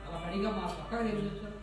అలా పడిగా మా పక్కన ఏం చేస్తారు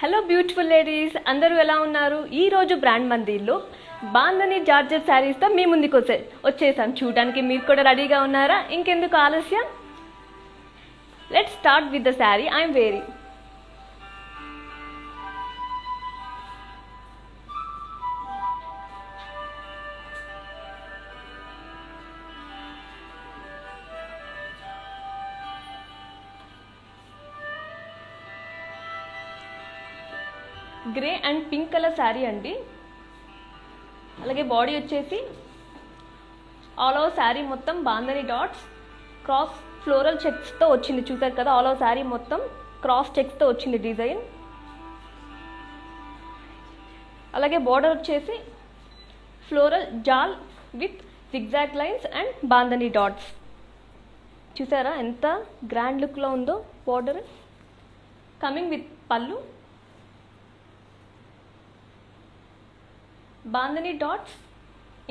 హలో బ్యూటిఫుల్ లేడీస్, అందరూ ఎలా ఉన్నారు? ఈరోజు బ్రాండ్ మందిర్లో బాందని జార్జెట్ శారీస్తో మీ ముందుకు వచ్చేసాం. చూడడానికి మీరు కూడా రెడీగా ఉన్నారా? ఇంకెందుకు ఆలస్యం, let's start with the sari I'm wearing. Grey and pink colour sari అండి. అలాగే బాడీ వచ్చేసి ఆల్ ఓవర్ శారీ మొత్తం బాందని డాట్స్ క్రాస్ ఫ్లోరల్ చెక్స్తో వచ్చింది. చూసారు కదా, ఆల్ ఓవర్ శారీ మొత్తం క్రాస్ చెక్స్తో వచ్చింది డిజైన్. అలాగే బార్డర్ వచ్చేసి floral jaal with zigzag lines and bandhani dots. చూసారా ఎంత గ్రాండ్ లుక్లో ఉందో border. Coming with pallu, bandhani dots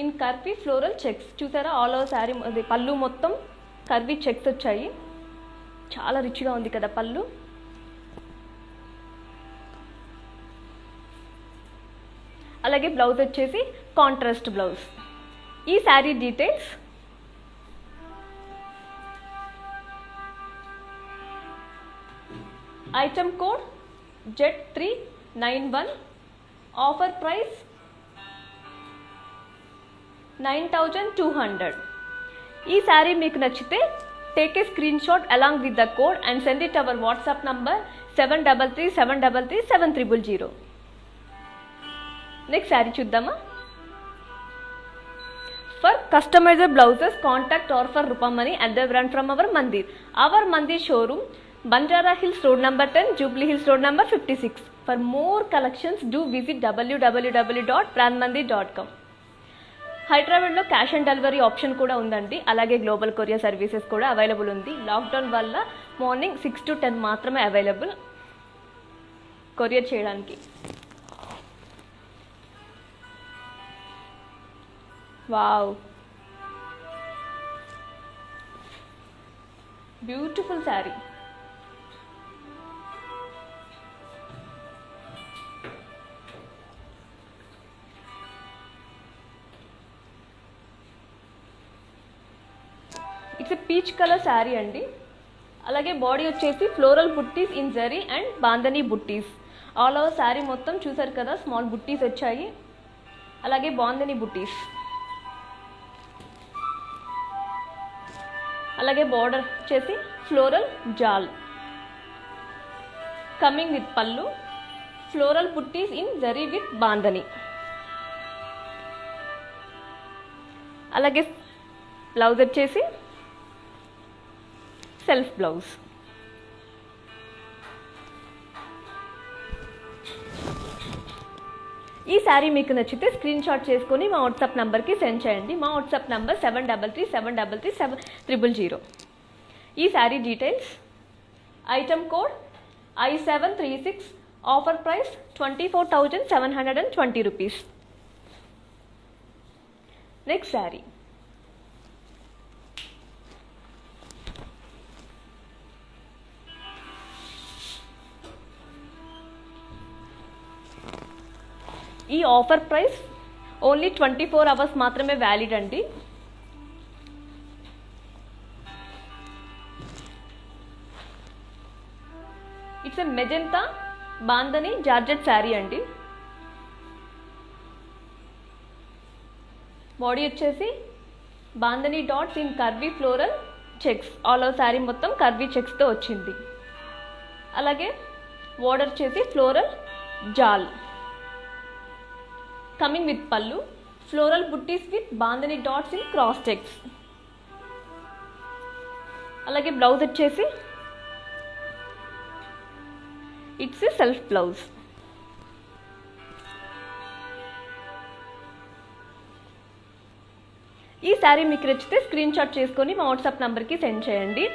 in curvy floral checks. చూసారా, ఆల్ ఓవర్ శారీ అది పళ్ళు మొత్తం కర్వీ చెక్స్ వచ్చాయి. చాలా రిచ్గా ఉంది కదా పళ్ళు. అలాగే బ్లౌజ్ వచ్చేసి కాంట్రాస్ట్ బ్లౌజ్. ఈ sari details, item code Z391, offer price 9200. ఈ శారీ మీకు నచ్చితే take a screen shot along with the code and send it our WhatsApp number 7337337000. Next sari చూద్దామా. For customized blouses, contact or for Rupamani and the brand from our Mandir. Our Mandir showroom, Banjara Hills Road number 10, Jubilee Hills Road number 56. For more collections, do visit www.brandmandir.com. హైదరాబాద్లో cash on delivery option కూడా ఉందండి. అలాగే global courier services కూడా available ఉంది. Lockdown వల్ల morning 6 to 10 మాత్రమే available courier చేయడానికి. Wow, beautiful sari. It's peach colour sari అండి. అలాగే బాడీ వచ్చేసి floral buttis in zari and bandhani buttis. All over sari మొత్తం చూసారు కదా, స్మాల్ బుట్టీస్ వచ్చాయి. అలాగే బాందని బుట్టీస్. అలాగే బార్డర్ వచ్చేసి floral jaal. Coming with pallu, floral buttis in zari with bandhani. అలాగే బ్లౌజ్ వచ్చేసి సెల్ఫ్ బ్లౌజ్. ఈ శారీ మీకు నచ్చితే స్క్రీన్ షాట్ చేసుకొని మా వాట్సాప్ నెంబర్కి సెండ్ చేయండి. మా వాట్సాప్ నెంబర్ 7337337000. ఈ sari details, item code I736, offer price 24,720 rupees. Next sari, ఈ ఆఫర్ ప్రైస్ ఓన్లీ 24 అవర్స్ మాత్రమే వ్యాలిడ్ అండి. It's a magenta bandhani georgette sari అండి. బాడీ వచ్చేసి bandhani dots in curvy floral checks. All over sari మొత్తం కర్వీ చెక్స్తో వచ్చింది. అలాగే బార్డర్ వచ్చేసి floral jaal. Coming with pallu, floral buttis with bandhani dots in cross checks. అలాగే బ్లౌజ్ వచ్చేసి ఇట్స్ సెల్ఫ్ బ్లౌజ్. ఈ శారీ మీకు నచ్చితే స్క్రీన్ షాట్ చేసుకొని మా వాట్సాప్ నెంబర్కి సెండ్ చేయండి.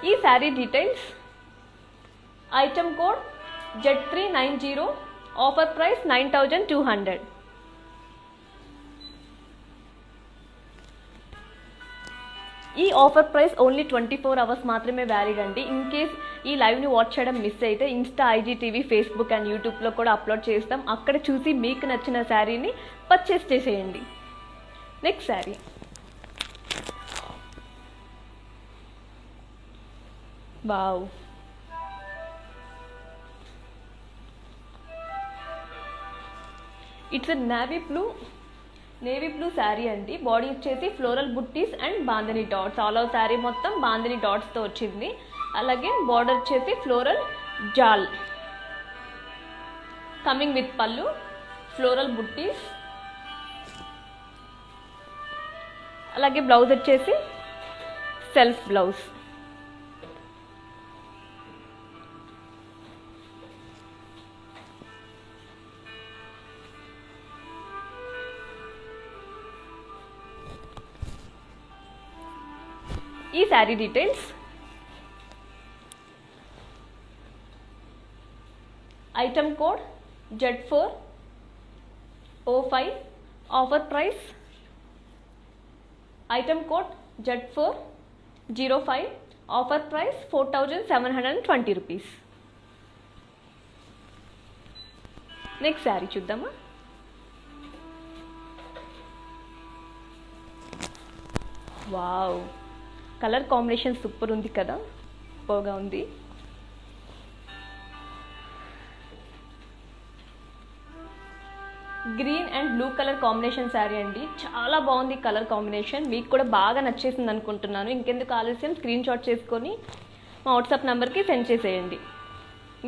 ఈ sari details, item code Z390, offer price 9200. ఈ ఆఫర్ ప్రైస్ ఓన్లీ 24 అవర్స్ మాత్రమే వ్యాలిడ్ అండి. ఇన్ కేస్ ఈ లైవ్ని వాచ్ చేయడం మిస్ అయితే ఇన్స్టా, ఐజీటీవీ, ఫేస్బుక్ అండ్ యూట్యూబ్లో కూడా అప్లోడ్ చేస్తాం. అక్కడ చూసి మీకు నచ్చిన శారీని పర్చేస్ చేసేయండి. Next sari, wow, it's navy blue sari అండి. బాడీ వచ్చేసి floral buttis and bandhani dots. All over sari మొత్తం బాందని డాట్స్తో వచ్చింది. అలాగే బార్డర్ వచ్చేసి floral jaal. Coming with pallu, floral buttis. అలాగే బ్లౌజ్ వచ్చేసి సెల్ఫ్ బ్లౌజ్. ఈ sari details, item code Z405, offer price item code Z405, offer price 4720 rupees. Next sari చూద్దామా. వావ్, కలర్ కాంబినేషన్ సూపర్ ఉంది కదా, సూపర్గా ఉంది. Green and blue colour combination sari అండి. చాలా బాగుంది కలర్ కాంబినేషన్. మీకు కూడా బాగా నచ్చేసింది అనుకుంటున్నాను. ఇంకెందుకు ఆలస్యం, స్క్రీన్ షాట్ చేసుకొని మా వాట్సాప్ నెంబర్కి సెండ్ చేసేయండి.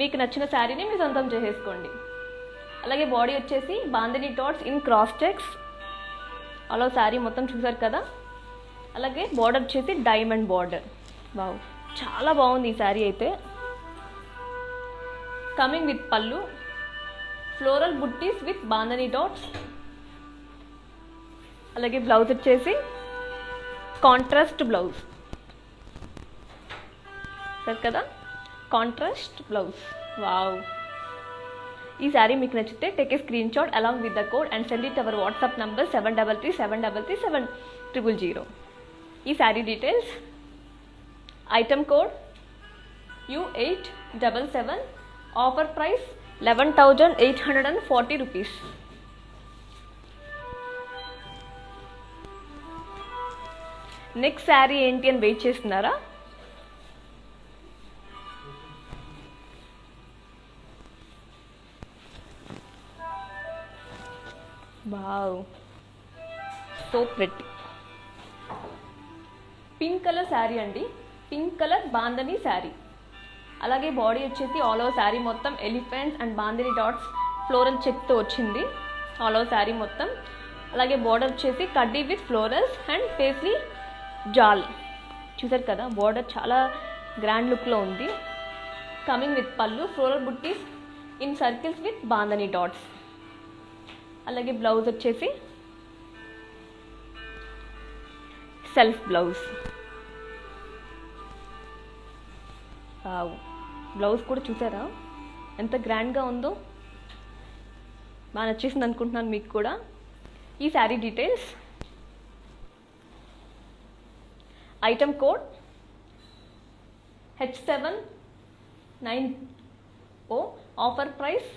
మీకు నచ్చిన శారీని మీ సొంతం చేసేసుకోండి. అలాగే బాడీ వచ్చేసి bandhani dots in cross checks. అలా శారీ మొత్తం చూసారు కదా. అలాగే బార్డర్ వచ్చేసి డైమండ్ బార్డర్. వావ్, చాలా బాగుంది ఈ శారీ అయితే. Coming with pallu, floral buttis with bandhani dots. అలాగే బ్లౌజ్ వచ్చేసి కాంట్రాస్ట్ బ్లౌజ్. సరే కదా, కాంట్రాస్ట్ బ్లౌజ్. వావ్, ఈ శారీ మీకు నచ్చితే take a screen shot along with the code and send it our WhatsApp number 7337337000. ఈ sari details, item code U877, offer price 11,840 rupees. Next sari ఏంటి అని వెయిట్ చేస్తున్నారా? Wow, so pretty. Pink colour sari అండి. Pink colour bandhani sari. అలాగే body వచ్చేసి all over sari మొత్తం elephants and bandhani dots floral చెక్తో వచ్చింది ఆల్ ఓవర్ శారీ మొత్తం. అలాగే బార్డర్ వచ్చేసి కడ్డీ విత్ ఫ్లోరల్స్ అండ్ పేస్లీ జాల్. చూసారు కదా, బార్డర్ చాలా గ్రాండ్ లుక్లో ఉంది. Coming with pallu, floral buttis in circles with bandhani dots. అలాగే బ్లౌజ్ వచ్చేసి సెల్ఫ్ బ్లౌజ్. బ్లౌజ్ కూడా చూసారా ఎంత గ్రాండ్గా ఉందో. బాగా నచ్చేసింది అనుకుంటున్నాను మీకు కూడా. ఈ sari details, item code H790, offer price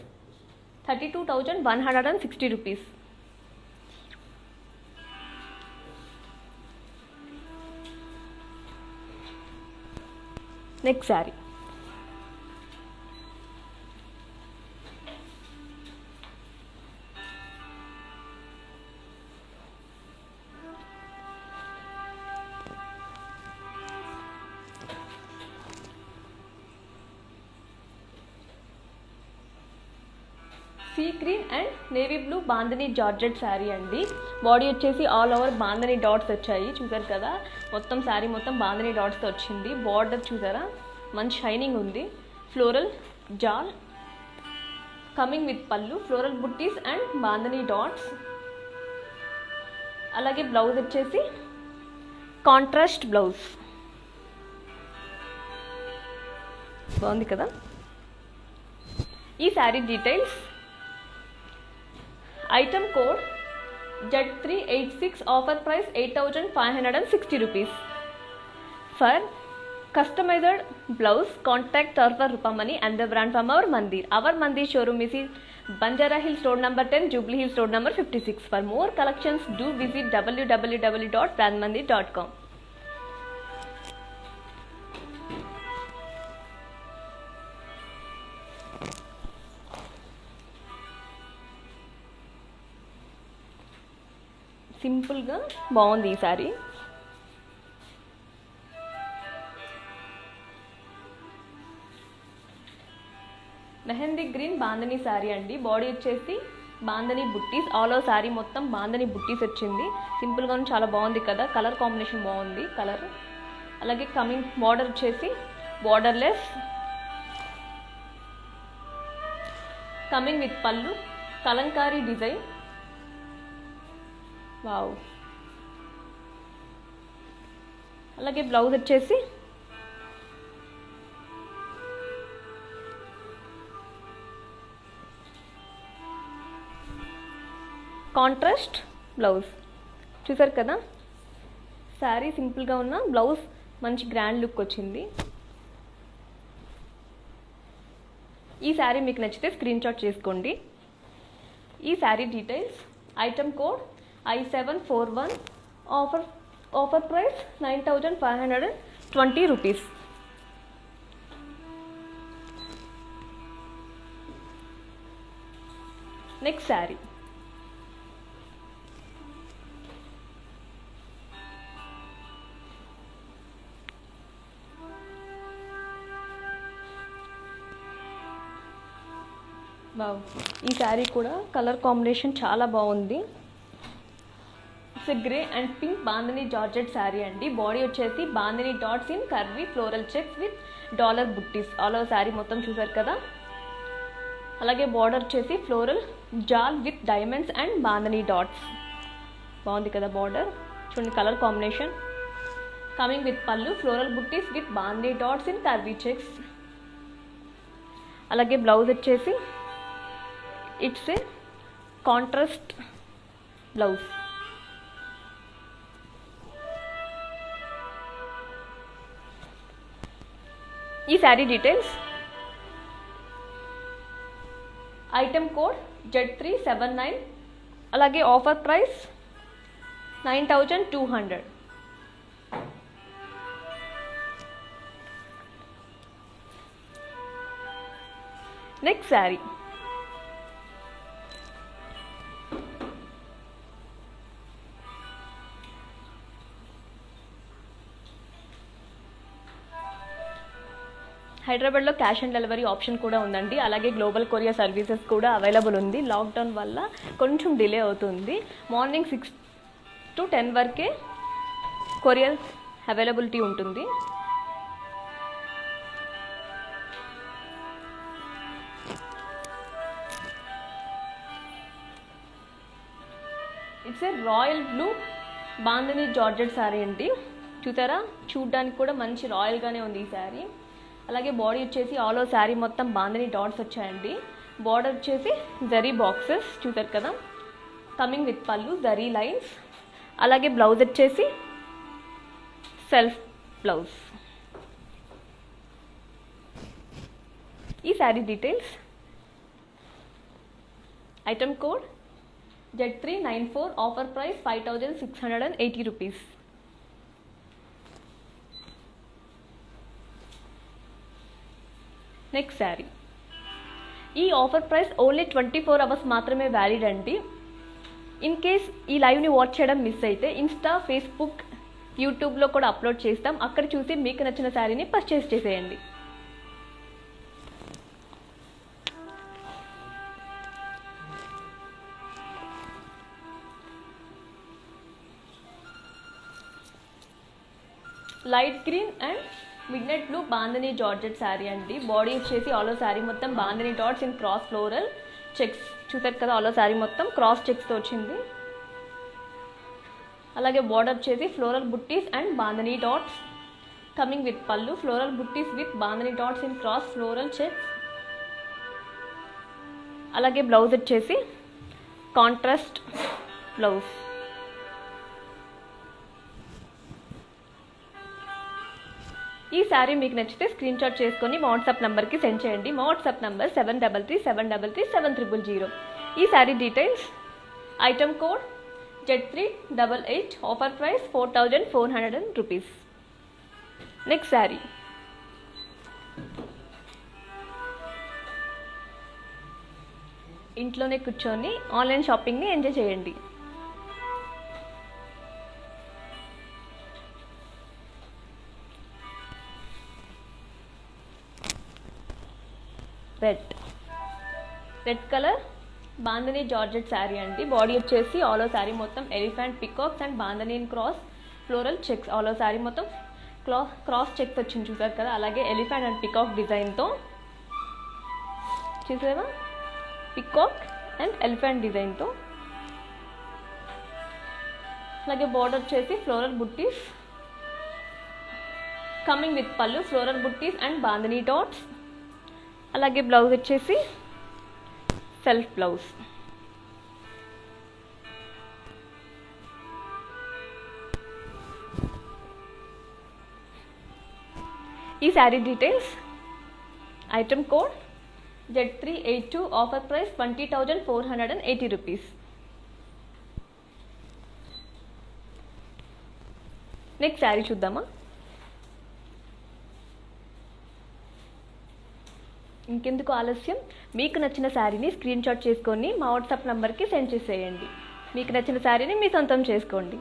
32,160 rupees. Next sari, sea green and navy blue bandhani georgette sari అండి. బాడీ వచ్చేసి ఆల్ ఓవర్ బాందని డాట్స్ వచ్చాయి. చూసారు కదా, మొత్తం శారీ మొత్తం బాందని డాట్స్తో వచ్చింది. బార్డర్ చూసారా, మంచి షైనింగ్ ఉంది. Floral jaal. Coming with pallu, floral buttis and bandhani dots. అలాగే బ్లౌజ్ వచ్చేసి కాంట్రాస్ట్ బ్లౌజ్. బాగుంది కదా. ఈ sari details, item code Z386, offer price 8,560 rupees. For customized blouse, contact Tarfa Rupamani and the brand from our Mandir. Our Mandir showroom is in Banjara Hills Road number 10, Jubilee Hills Road number 56. For more collections, do visit www.brandmandir.com. సింపుల్గా బాగుంది ఈ sorry. Mehndi green bandhani sari అండి. Body వచ్చేసి bandhani buttis, all over sari మొత్తం బాందని బుట్టీస్ వచ్చింది. సింపుల్గా చాలా బాగుంది కదా, కలర్ కాంబినేషన్ బాగుంది కలర్. అలాగే కమింగ్ బార్డర్ వచ్చేసి బార్డర్లెస్, కమింగ్ విత్ పళ్ళు కలంకారీ డిజైన్. వావ్. అలాగే బ్లౌజ్ వచ్చేసి కాంట్రాస్ట్ బ్లౌజ్. చూసారు కదా, శారీ సింపుల్గా ఉన్న బ్లౌజ్ మంచి గ్రాండ్ లుక్ వచ్చింది. ఈ శారీ మీకు నచ్చితే స్క్రీన్ షాట్ చేసుకోండి. ఈ sari details, item code I741, offer price 9,520 rupees. Next sari, wow. ఈ శారీ కూడా కలర్ కాంబినేషన్ చాలా బాగుంది. It's grey and pink bandhani georgette sari అండి. బాడీ వచ్చేసి bandhani dots in curvy floral checks with dollar buttis. All over sari మొత్తం చూసారు కదా. అలాగే బార్డర్ వచ్చేసి floral jaal with diamonds and bandhani dots. బాగుంది కదా బార్డర్, చూడండి colour combination. Coming with pallu floral buttis with bandhani dots in curvy checks. అలాగే బ్లౌజ్ వచ్చేసి ఇట్స్ ఏ కాంట్రాస్ట్ బ్లౌజ్. ఈ sari details, item code Z379, అలాగే ఆఫర్ ప్రైస్ 9,200. నెక్స్ట్ శారీ, హైదరాబాద్లో క్యాష్ ఆన్ డెలివరీ ఆప్షన్ కూడా ఉందండి. అలాగే గ్లోబల్ కొరియర్ సర్వీసెస్ కూడా అవైలబుల్ ఉంది. లాక్డౌన్ వల్ల కొంచెం డిలే అవుతుంది. మార్నింగ్ 6 to 10 వరకే కొరియర్ అవైలబిలిటీ ఉంటుంది. It's a royal blue bandhani georgette sari అండి. చూసారా, చూడ్డానికి కూడా మంచి రాయల్గానే ఉంది ఈ శారీ. అలాగే బాడీ వచ్చేసి ఆల్ ఓవర్ శారీ మొత్తం బాందని డాట్స్ వచ్చాయండి. బార్డర్ వచ్చేసి జరీ బాక్సెస్ చూసారు కదా. Coming with pallu zari lines. అలాగే బ్లౌజ్ వచ్చేసి సెల్ఫ్ బ్లౌజ్. ఈ sari details, item code Z394, offer price 5,680 rupees. Next sari, ఈ ఆఫర్ ప్రైస్ ఓన్లీ 24 అవర్స్ మాత్రమే వ్యాలిడ్ అండి. ఇన్ కేస్ ఈ లైవ్ని వాచ్ చేయడం మిస్ అయితే ఇన్స్టా, ఫేస్బుక్, యూట్యూబ్లో కూడా అప్లోడ్ చేస్తాం. అక్కడ చూసి మీకు నచ్చిన శారీని పర్చేస్ చేసేయండి. Light green and midnight blue bandhani georgette sari అండి. బాడీ వచ్చేసి ఆల్ ఓవర్ శారీ మొత్తం bandhani dots in cross floral checks. చూసారు కదా, ఆల్ ఓవర్ శారీ మొత్తం క్రాస్ చెక్స్తో వచ్చింది. అలాగే బార్డర్ వచ్చేసి floral buttis and bandhani dots. Coming with pallu floral buttis with bandhani dots in cross floral checks. అలాగే బ్లౌజ్ వచ్చేసి కాంట్రాస్ట్ బ్లౌజ్. ఈ శారీ మీకు నచ్చితే స్క్రీన్ షాట్ చేసుకొని వాట్సాప్ నెంబర్కి సెండ్ చేయండి. మా వాట్సాప్ నెంబర్ 7337337000. ఈ sari details, item code Z388, offer price 4400 rupees. Next sari, ఇంట్లోనే కూర్చొని ఆన్లైన్ షాపింగ్ని ఎంజాయ్ చేయండి. Red colour bandhani georgette sari అండి. బాడీ వచ్చేసి ఆల్ ఓవర్ శారీ మొత్తం elephant, peacocks and bandhani cross floral checks. All over sari మొత్తం క్రాస్ చెక్స్ వచ్చింది చూసారు కదా. అలాగే ఎలిఫెంట్ అండ్ పికాక్ డిజైన్తో చూసారా, పికాక్ అండ్ ఎలిఫెంట్ డిజైన్తో. అలాగే బార్డర్ వచ్చేసి floral buttis, coming with pallu, floral buttis and bandhani dots. అలాగే బ్లౌజ్ వచ్చేసి సెల్ఫ్ బ్లౌజ్. ఈ sari details, item code Z382, offer price 20,480 rupees. Next sari చూద్దామా. ఇంకెందుకు ఆలస్యం, మీకు నచ్చిన శారీని స్క్రీన్ షాట్ చేసుకొని మా వాట్సాప్ నెంబర్కి సెండ్ చేసేయండి. మీకు నచ్చిన శారీని మీ సొంతం చేసుకోండి.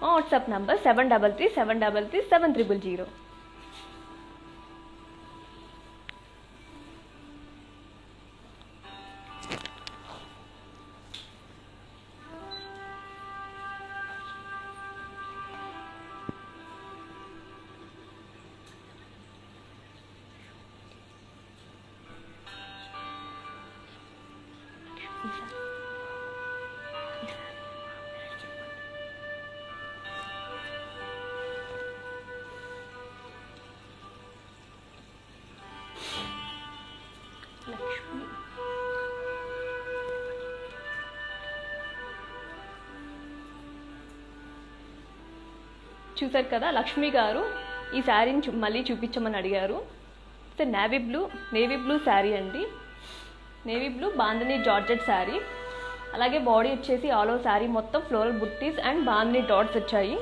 మా వాట్సాప్ నెంబర్ 7337337000. చూసారు కదా, లక్ష్మి గారు ఈ శారీని మళ్ళీ చూపించమని అడిగారు. నేవీ బ్లూ శారీ అండి. Navy blue bandhani georgette sari. అలాగే బాడీ వచ్చేసి ఆల్ ఓవర్ శారీ మొత్తం floral buttis and bandhani dots వచ్చాయి.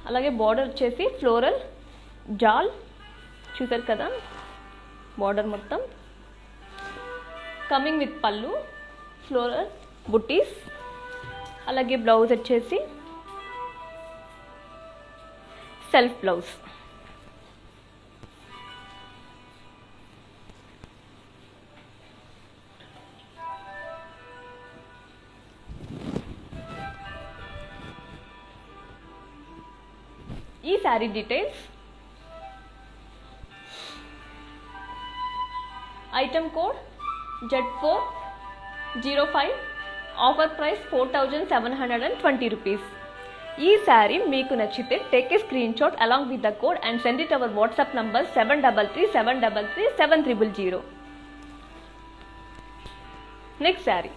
అలాగే బార్డర్ వచ్చేసి ఫ్లోరల్ జాల్ చూసారు కదా, బార్డర్ మొత్తం coming with pallu, floral buttis. అలాగే బ్లౌజ్ వచ్చేసి సెల్ఫ్ బ్లౌజ్. ఈ sari details, item code Z405, offer price 4720 rupees. ఈ శారీ మీకు నచ్చితే take a screen shot along with the code and send it our WhatsApp number 7337337000. Next sari,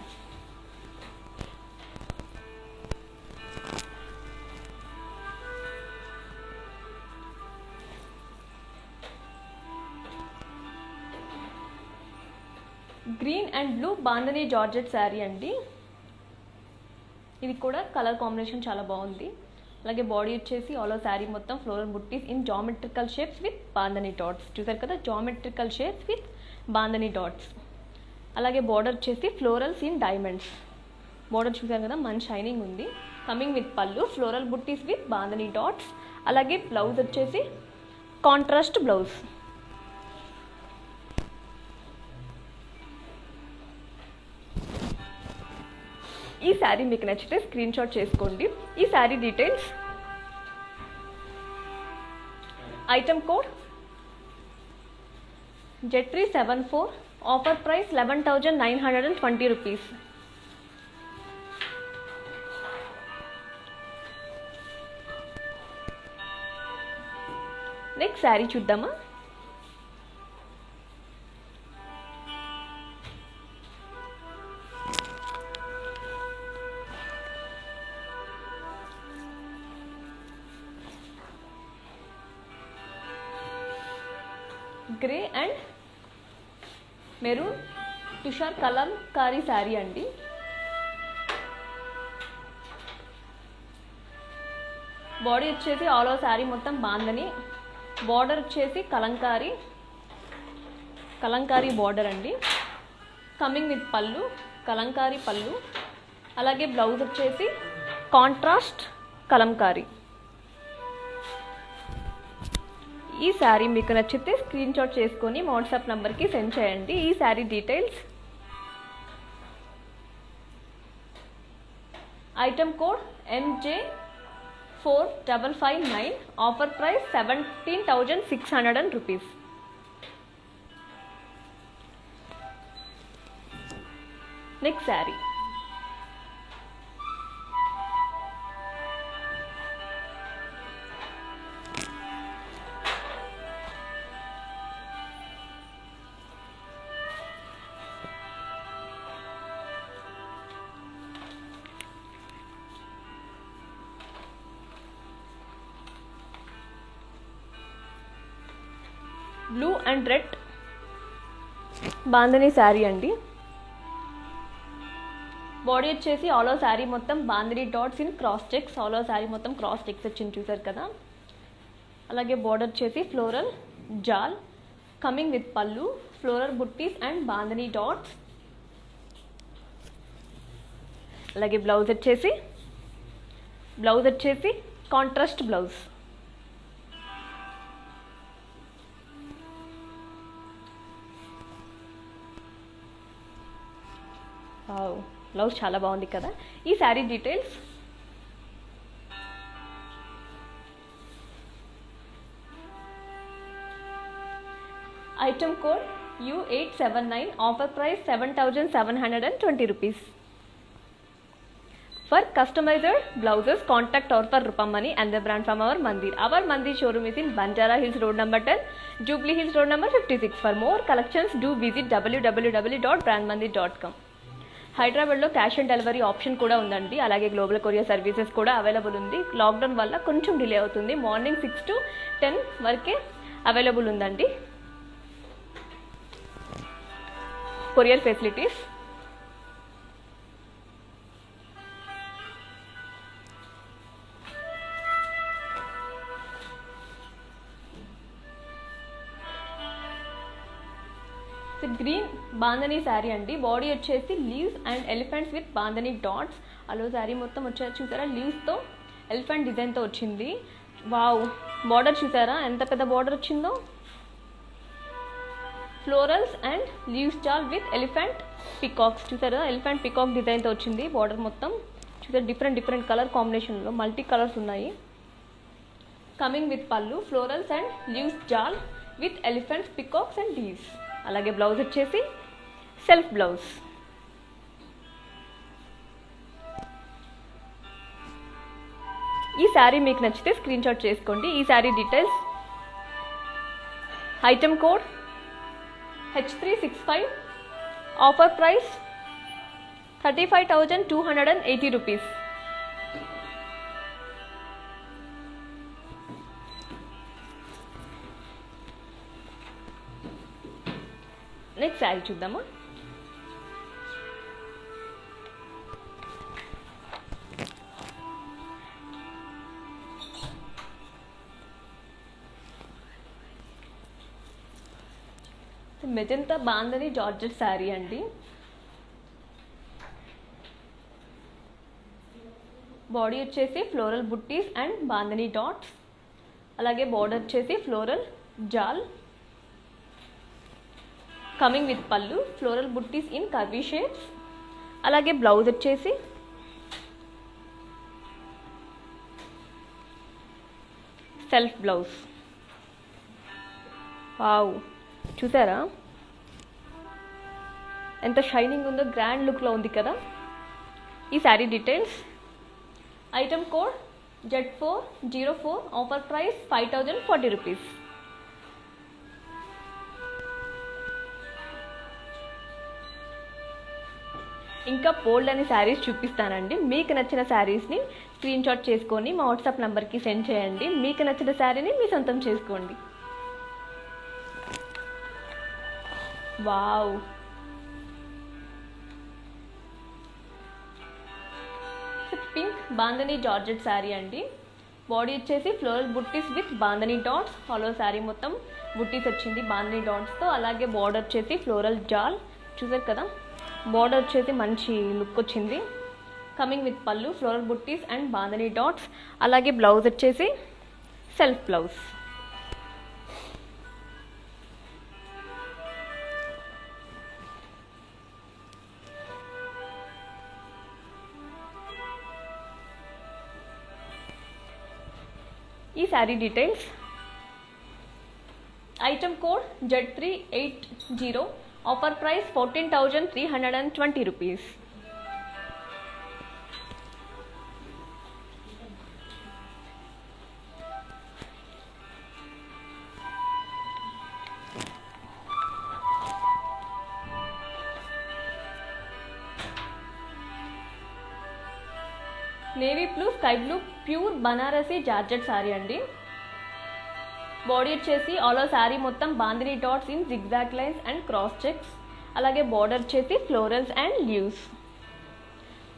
green and blue bandhani georgette sari అండి. ఇది కూడా colour combination చాలా బాగుంది. అలాగే బాడీ వచ్చేసి ఆల్ ఓవర్ శారీ మొత్తం floral buttis in geometrical shapes with bandhani dots. చూసారు కదా, geometrical shapes with bandhani dots. అలాగే బార్డర్ వచ్చేసి ఫ్లోరల్స్ ఇన్ డైమండ్స్. బార్డర్ చూసారు కదా, మంచి షైనింగ్ ఉంది. Coming with pallu, floral buttis with bandhani dots. అలాగే బ్లౌజ్ వచ్చేసి కాంట్రాస్ట్ బ్లౌజ్. ఈ శారీ మీకు నచ్చితే స్క్రీన్ షాట్ చేసుకోండి. ఈ sari details, item code Z374, offer price 11,920 rupees. Next sari చూద్దామా. Grey and maroon tussar kalamkari sari అండి. బాడీ వచ్చేసి ఆల్ ఓవర్ శారీ మొత్తం బాందని, బార్డర్ వచ్చేసి కలంకారీ బార్డర్ అండి. కమింగ్ విత్ పళ్ళు, కలంకారీ పళ్ళు. అలాగే బ్లౌజ్ వచ్చేసి కాంట్రాస్ట్ కలంకారీ. ఈ శారీ మీకు నచ్చితే స్క్రీన్ షాట్ చేసుకొని వాట్సాప్ నెంబర్కి సెండ్ చేయండి. ఈ sari details, item code MJ4559, offer price 17,600 rupees. Next sari, blue and red bandhani sari అండి. బాడీ వచ్చేసి ఆల్ ఓవర్ శారీ మొత్తం bandhani dots in cross checks, all over sari మొత్తం క్రాస్ చెక్స్ వచ్చింది చూసారు కదా. అలాగే బార్డర్ వచ్చేసి floral jaal, coming with pallu, floral buttis and bandhani dots. అలాగే బ్లౌజ్ వచ్చేసి కాంట్రాస్ట్ బ్లౌజ్. బ్లౌజ్ చాలా బాగుంది కదా. ఈ sari details, item code U879, offer price 7,720 rupees. For customized blouses, contact our for Rupamani and the brand from our Mandir. Our Mandir showroom is in Banjara Hills Road number 10, Jubilee Hills Road number 56. For more collections, do visit www.brandmandir.com. హైదరాబాద్లో cash on delivery option కూడా ఉందండి. అలాగే global courier services కూడా available ఉంది. Lockdown వల్ల కొంచెం delay అవుతుంది. Morning 6 to 10 వరకే అవైలబుల్ ఉందండి courier facilities. Green bandhani sari అండి. బాడీ వచ్చేసి leaves and elephants with bandhani dots. అలో శారీ మొత్తం వచ్చారు చూసారా, లీవ్స్తో ఎలిఫెంట్ డిజైన్తో వచ్చింది. వావ్, బార్డర్ చూసారా ఎంత పెద్ద బార్డర్ వచ్చిందో. Florals and leaves jaal with elephant peacocks చూసారా, ఎలిఫెంట్ పికాక్ డిజైన్తో వచ్చింది బార్డర్ మొత్తం. చూసారా డిఫరెంట్ కలర్ కాంబినేషన్లో మల్టీ కలర్స్ ఉన్నాయి. Coming with pallu, florals and leaves jaal with elephants peacocks and leaves. అలాగే బ్లౌజ్ వచ్చేసి సెల్ఫ్ బ్లౌజ్. ఈ శారీ మీకు నచ్చితే స్క్రీన్ షాట్ చేసుకోండి. ఈ sari details, item code H365, offer price 35,280 rupees. Next sari చూద్దామా. మెజంతా బాందని జార్జెట్ శారీ అండి. బాడీ వచ్చేసి floral buttis and bandhani dots. అలాగే బార్డర్ వచ్చేసి floral jaal, coming with pallu, floral buttis in curvy shapes. అలాగే బ్లౌజ్ వచ్చేసి సెల్ఫ్ బ్లౌజ్. వావ్, చూసారా ఎంత షైనింగ్ ఉందో, గ్రాండ్ లుక్లో ఉంది కదా. ఈ sari details, item code Z404, offer price 5,040 rupees. ఇంకా బోల్డ్ అని శారీస్ చూపిస్తానండి. మీకు నచ్చిన శారీస్ని స్క్రీన్ షాట్ చేసుకొని మా వాట్సాప్ నెంబర్కి సెండ్ చేయండి. మీకు నచ్చిన శారీని మీ సొంతం చేసుకోండి. Wow, pink bandhani georgette sari అండి. బాడీ వచ్చేసి floral buttis with bandhani dots. హాలో శారీ మొత్తం బుట్టీస్ వచ్చింది బాందని డాట్స్తో. అలాగే బార్డర్ వచ్చేసి ఫ్లోరల్ జాల్. చూసారు కదా, బార్డర్ వచ్చేసి మంచి లుక్ వచ్చింది. Coming with pallu, floral buttis and bandhani dots. అలాగే బ్లౌజ్ వచ్చేసి సెల్ఫ్ బ్లౌజ్. ఈ sari details. Item code Z380. Offer price 14,320 rupees. Navy blue, sky blue pure Banarasi georgette sari అండి. బాడీ వచ్చేసి ఆల్ ఓవర్ శారీ మొత్తం bandhani dots in zigzag lines and cross checks. అలాగే border వచ్చేసి florals and leaves.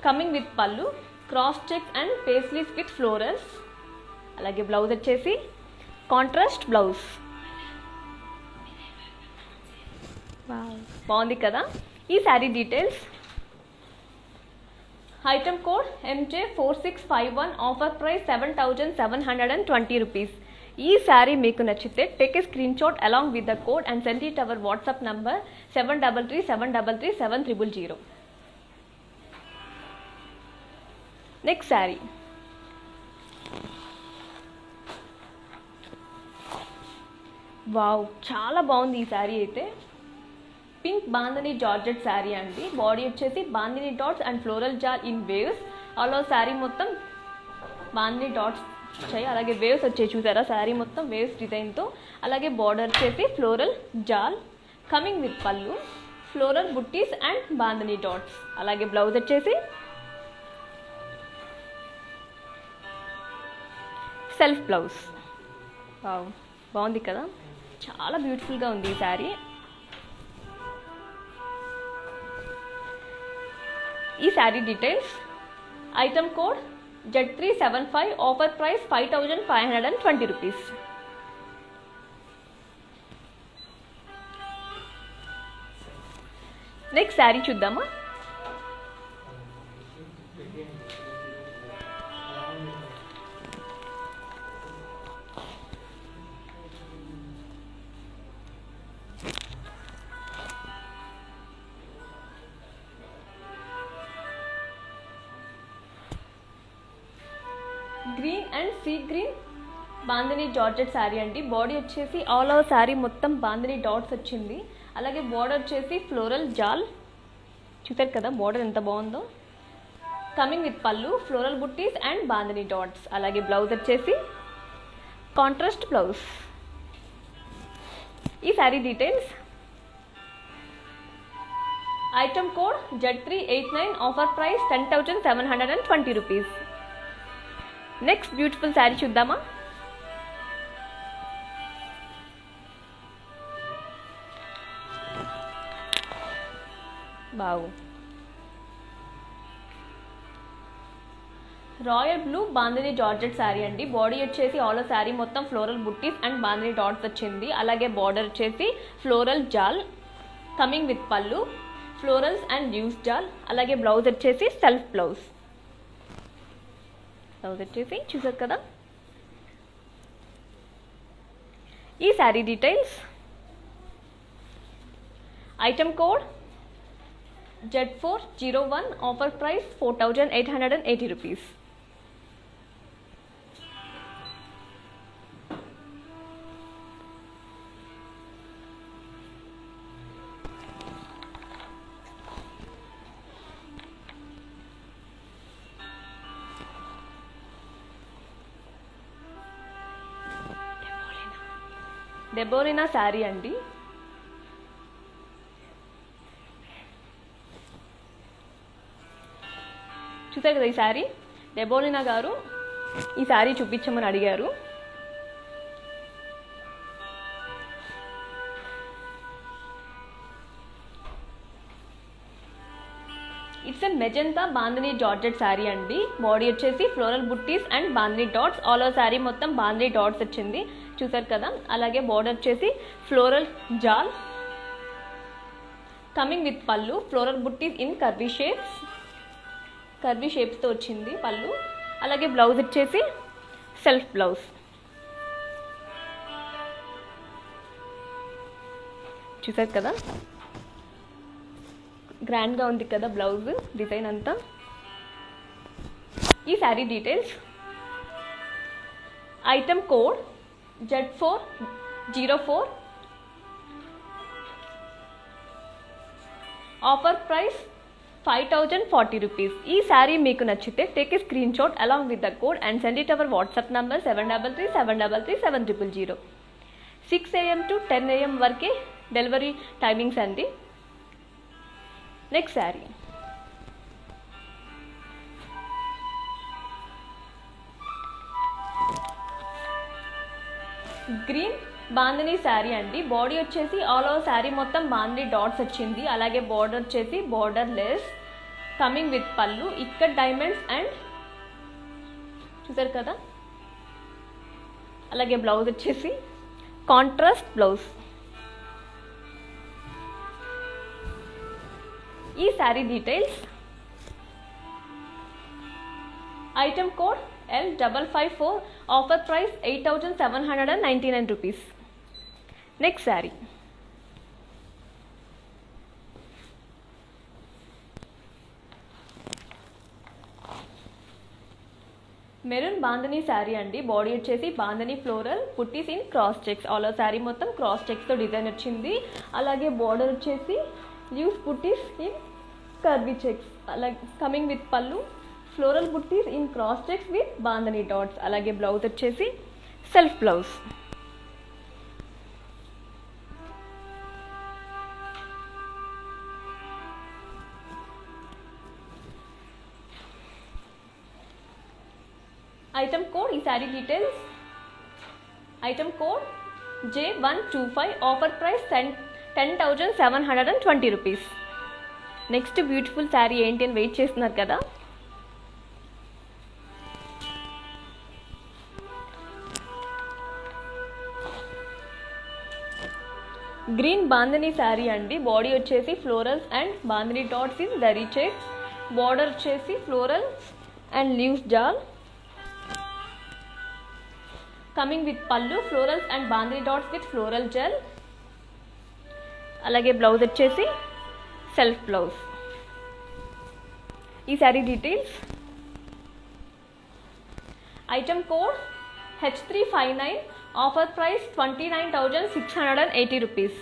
Coming with pallu, cross checks and paisleys with florals. అలాగే blouse వచ్చేసి contrast blouse. బాగుంది కదా. ఈ sari details. Item code MJ4651. Offer price 7,720 rupees. ఈ శారీ మీకు నచ్చితే take a screen shot along with the code and send it our WhatsApp number 7337337000. Next sari. Wow, చాలా బాగుంది ఈ శారీ అయితే. పింక్ బాందని జార్జెట్ శారీ అండి. బాడీ వచ్చేసి bandhani dots and floral jaal in waves. All over sari మొత్తం బాందిని డాట్స్ వచ్చాయి. అలాగే వేవ్స్ వచ్చాయి, చూసారా శారీ మొత్తం వేవ్స్ డిజైన్తో. అలాగే బార్డర్ వచ్చేసి floral jaal. Coming with pallu, floral buttis and bandhani dots. అలాగే బ్లౌజ్ వచ్చేసి సెల్ఫ్ బ్లౌజ్. వావ్, బాగుంది కదా, చాలా బ్యూటిఫుల్గా ఉంది ఈ శారీ. ఈ sari details. Item code Z375. Offer price 5,520 rupees. Next sari చూద్దామా. Green and sea green bandhani georgette sari అండి. బాడీ వచ్చేసి ఆల్ ఓవర్ శారీ మొత్తం బాందిని డాట్స్ వచ్చింది. అలాగే బార్డర్ వచ్చేసి ఫ్లోరల్ జాల్. చూసారు కదా బార్డర్ ఎంత బాగుందో. Coming with pallu, floral buttis and bandhani dots. అలాగే బ్లౌజ్ వచ్చేసి కాంట్రాస్ట్ బ్లౌజ్. ఈ sari details. Item code Z389. Offer price 10,720 rupees. Next beautiful sari చూద్దామా. బాగు, royal blue bandhani georgette sari అండి. బాడీ వచ్చేసి ఆల్ ఓవర్ శారీ మొత్తం floral buttis and bandhani dots వచ్చింది. అలాగే బార్డర్ వచ్చేసి floral jaal. Coming with pallu, florals and leaves జాల్. అలాగే బ్లౌజ్ వచ్చేసి సెల్ఫ్ బ్లౌజ్. బ్లౌజ్ వచ్చేసి చూసారు కదా. ఈ sari details. Item code Z401. Offer price 4,880 rupees. Deborina sari అండి. చూసారు కదా ఈ శారీ. డెబోరినా గారు ఈ శారీ చూపించమని అడిగారు. It's a magenta bandhani georgette sari అండి. బాడీ వచ్చేసి floral buttis and bandhani dots. All over sari మొత్తం బాందిని డాట్స్ వచ్చింది, చూసారు కదా. అలాగే బార్డర్ వచ్చేసి floral jaal coming with pallu. Floral buttis in curvy షేప్స్తో వచ్చింది పళ్ళు. అలాగే బ్లౌజ్ వచ్చేసి సెల్ఫ్ బ్లౌజ్, చూసారు కదా. గ్రాండ్గా ఉంది కదా బ్లౌజ్ డిజైన్ అంతా. ఈ sari details: item code Z404, offer price 5040 rupees. ఈ శారీ మీకు నచ్చితే take a screen shot along with the code and send it our WhatsApp number 7337337000. 6 AM to 10 AM వరకే డెలివరీ టైమింగ్స్ అండి. నెక్స్ట్ శారీ గ్రీన్ బాందిని శారీ అండి. బాడీ వచ్చేసి all over sari మొత్తం bandhani dots వచ్చింది. అలాగే బార్డర్ వచ్చేసి బార్డర్ లెస్ కమింగ్ విత్ పళ్ళు, ఇక్కడ డైమండ్స్ అండ్ చూసారు కదా. అలాగే బ్లౌజ్ వచ్చేసి కాంట్రాస్ట్ బ్లౌజ్. ఈ sari details: item code L554, offer price 8799 rupees. Next sari maroon bandhani sari అండి. బాడీ వచ్చేసి bandhani floral buttis in cross checks. All over sari మొత్తం క్రాస్ చెక్స్తో డిజైన్ వచ్చింది. అలాగే బార్డర్ వచ్చేసి leaves buttis in curvy checks. అలాగే coming with pallu floral buttis in cross checks with bandhani dots. అలాగే blouse వచ్చేసి సెల్ఫ్ బ్లౌజ్. ఐటమ్ కోడ్, ఈ sari details: item code J125, offer price 10,720 rupees. Next beautiful sari ఏంటి అని వెయిట్ చేస్తున్నారు కదా. గ్రీన్ బాందిని శారీ అండి. బాడీ వచ్చేసి florals and bandhani dots in దరీ చెక్స్. బార్డర్ వచ్చేసి florals and leaves jaal coming with pallu florals and bandhani dots with floral jaal. అలాగే బ్లౌజ్ వచ్చేసి సెల్ఫ్ బ్లౌజ్. ఈ sari details: item code H359, offer price 29,680 rupees.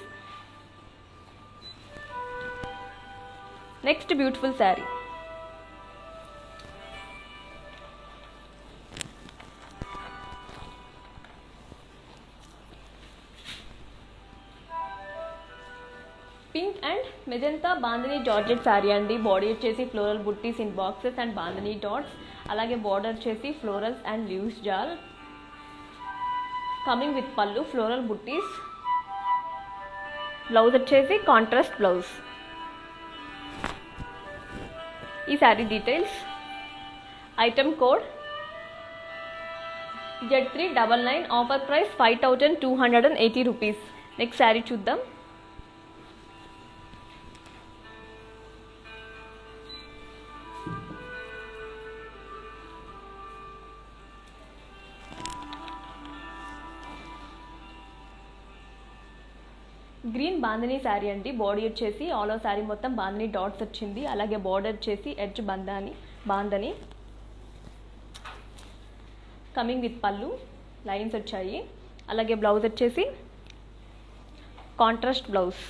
Next beautiful sari pink and magenta bandhani georgette sari అండి. Body వచ్చేసి floral buttis in boxes and bandhani dots. అలాగే border వచ్చేసి florals and leaves jaal coming with pallu floral buttis. Blouse వచ్చేసి contrast blouse. ఈ sari details: item code Z399, offer price 5,280 rupees. Next sari చూద్దాం. Green bandhani sari అండి. Body వచ్చేసి all over sari మొత్తం బాందిని డాట్స్ వచ్చింది. అలాగే బార్డర్ వచ్చేసి edge bandhani coming with pallu lines వచ్చాయి. అలాగే బ్లౌజ్ వచ్చేసి కాంట్రాస్ట్ బ్లౌజ్.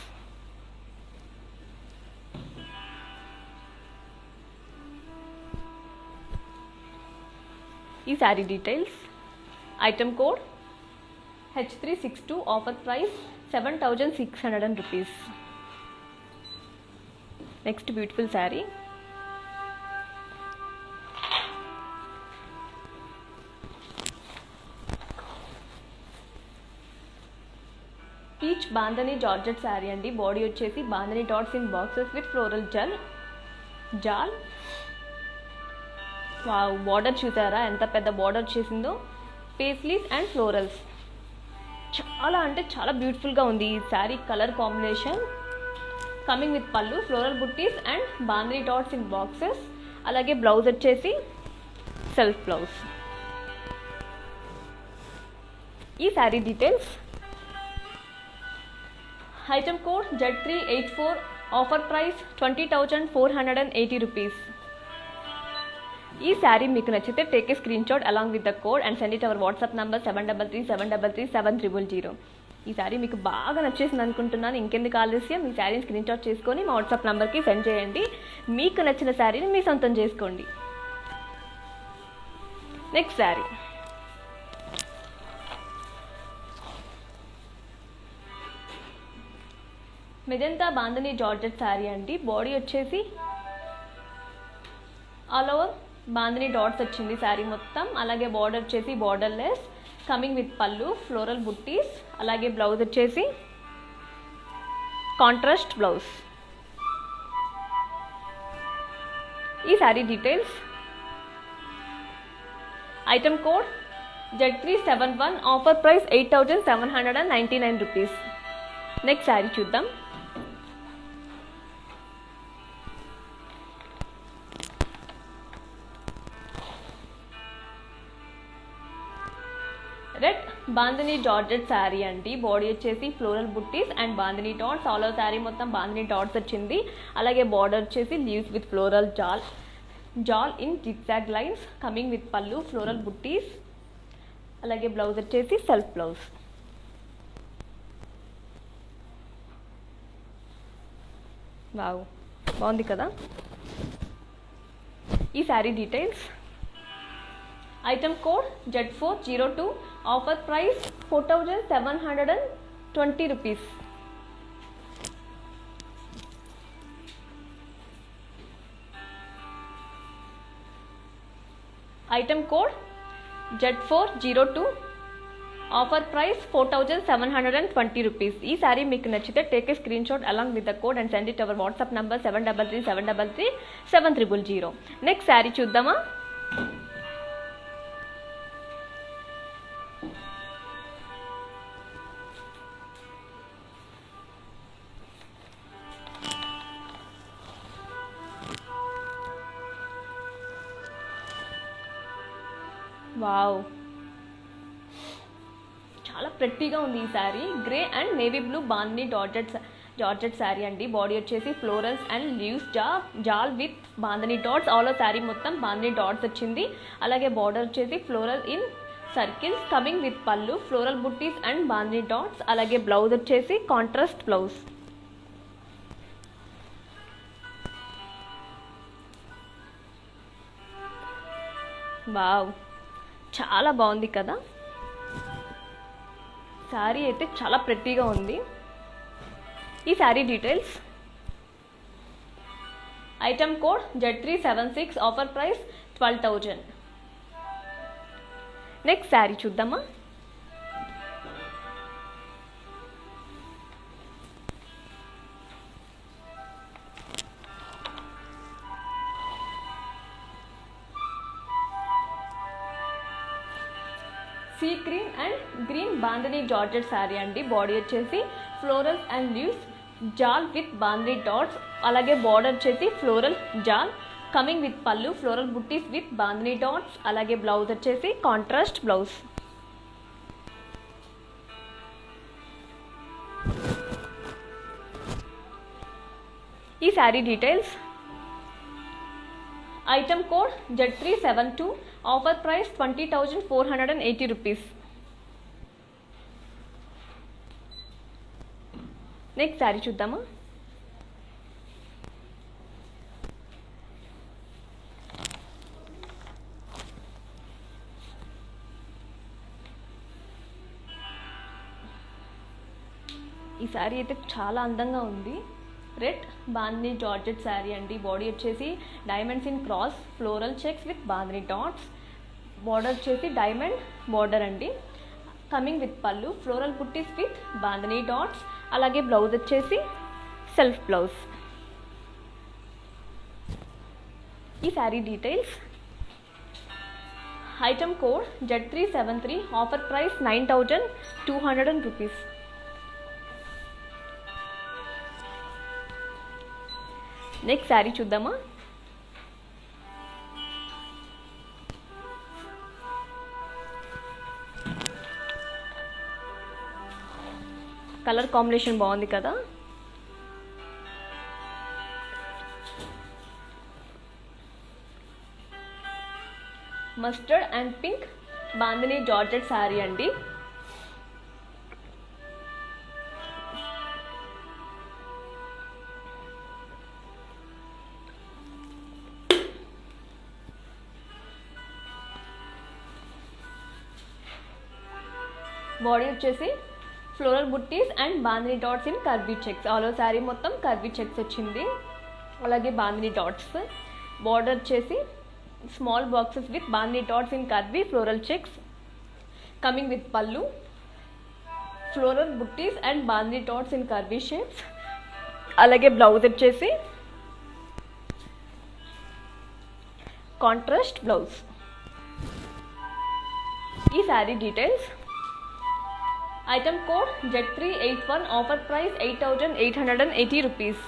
ఈ sari details: item code H362, offer price 7,600 rupees. Next beautiful sari peach bandhani georgette sari అండి. బాడీ వచ్చేసి bandhani dots in boxes with floral జెల్ జాల్. వావ్, బార్డర్ చూసారా ఎంత పెద్ద బార్డర్ చేసిందో. పేస్లీస్ అండ్ ఫ్లోరల్స్, చాలా అంటే చాలా బ్యూటిఫుల్గా ఉంది ఈ sari colour combination. Coming with pallu, floral buttis and bandhani dots in boxes. అలాగే బ్లౌజ్ వచ్చేసి సెల్ఫ్ బ్లౌజ్. ఈ sari details. Item code Z384, offer price 20,480 rupees. ఈ శారీ మీకు నచ్చితే take a screen shot along with the code and send it our WhatsApp number 7337337000. ఈ శారీ మీకు బాగా నచ్చేసింది అనుకుంటున్నాను. ఇంకెందుకు ఆలస్యం, మీ శారీని స్క్రీన్ షాట్ చేసుకొని మా వాట్సాప్ నంబర్కి సెండ్ చేయండి. మీకు నచ్చిన శారీని మీ సొంతం చేసుకోండి. Next sari. Magenta bandhani georgette sari అండి. బాడీ వచ్చేసి ఆల్ ఓవర్ బాందని డాట్స్ వచ్చింది శారీ మొత్తం. అలాగే బార్డర్ వచ్చేసి borderless. Coming with pallu, floral buttis. అలాగే బ్లౌజ్ వచ్చేసి కాంట్రాస్ట్ బ్లౌజ్. ఈ sari details. Item code Z371, offer price 8,799 rupees. Next sari చూద్దాం. రెడ్ బాందని జార్జెట్ శారీ అండి. బాడీ వచ్చేసి floral buttis and bandhani dots. All over sari మొత్తం బాందని డాట్స్ వచ్చింది. అలాగే బార్డర్ వచ్చేసి leaves with floral jaal in zigzag lines. Coming with pallu, floral buttis. అలాగే బ్లౌజ్ వచ్చేసి సెల్ఫ్ బ్లౌజ్. వావ్, బాగుంది కదా. ఈ sari details. Item code Z402, offer price 4,720 rupees. Item code Z402, offer price 4,720 rupees. ఈ శారీ మీకు నచ్చితే take a screen shot along with the code and send it our WhatsApp number 7337337000. Next sari చూద్దామా. Wow, చాలా ప్రెట్టీగా ఉంది ఈ sari. Grey and navy blue bandhani georgette sari అండి. Body వచ్చేసి florals and leaves jaal with bandhani dots. All over sari మొత్తం బాందని డాట్స్ వచ్చింది. అలాగే బార్డర్ వచ్చేసి floral in circles. Coming with pallu, floral buttis and bandhani dots. అలాగే బ్లౌజ్ వచ్చేసి కాంట్రాస్ట్ బ్లౌజ్. వావ్, చాలా బాగుంది కదా. శారీ అయితే చాలా ప్రెట్టీగా ఉంది. ఈ sari details. Item code Z376, offer price 12,000. Next sari చూద్దామా. See cream and green bandhani georgette sari అండి. బాడీ వచ్చేసి florals and leaves jaal with bandhani dots. అలాగే బార్డర్ వచ్చేసి floral jaal. Coming with pallu, floral buttis with bandhani dots. అలాగే బ్లౌజ్ వచ్చేసి కాంట్రాస్ట్ బ్లౌజ్. ఈ sari details. Item code Z372, offer price 20,480 rupees. Next sari చూద్దామా. ఈ శారీ అయితే చాలా అందంగా ఉంది. రెడ్ బాందని జార్జెట్ శారీ అండి. బాడీ వచ్చేసి diamonds in cross, floral checks with bandhani dots. Border వచ్చేసి డైమండ్ బార్డర్ అండి. Coming with pallu, floral buttis with bandhani dots. అలాగే బ్లౌజ్ వచ్చేసి సెల్ఫ్ బ్లౌజ్. ఈ sari details. Item code Z373, offer price 9,200 rupees. Next sari చూద్దామా. కలర్ కాంబినేషన్ బాగుంది కదా. Mustard and pink bandhani georgette sari అండి. Body వచ్చేసి floral buttis and bandhani dots in curvy checks. All over sari మొత్తం curvy checks వచ్చింది, అలాగే బాందిని డాట్స్. బార్డర్ వచ్చేసి small boxes with bandhani dots in curvy floral checks coming with pallu, floral buttis and bandhani dots in curvy shapes. అలాగే blouse వచ్చేసి contrast blouse. ఈ sari details. Item code Z381, offer price 8,880 rupees.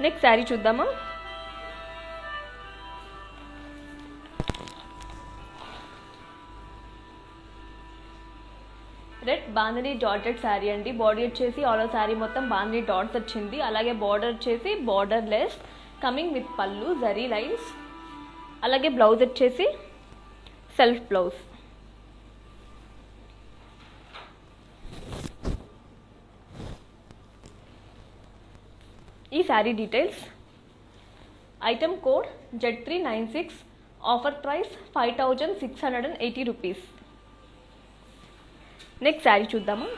Next sari చూద్దామా. Red bandhani georgette sari అండి. Body వచ్చేసి all over sari మొత్తం bandhani dots వచ్చింది, అలాగే border వచ్చేసి border less coming with pallu zari lines. అలాగే బ్లౌజ్ వచ్చేసి సెల్ఫ్ బ్లౌజ్. ఈ sari details. Item code Z396, offer price 5,680 rupees. Next sari చూద్దామా.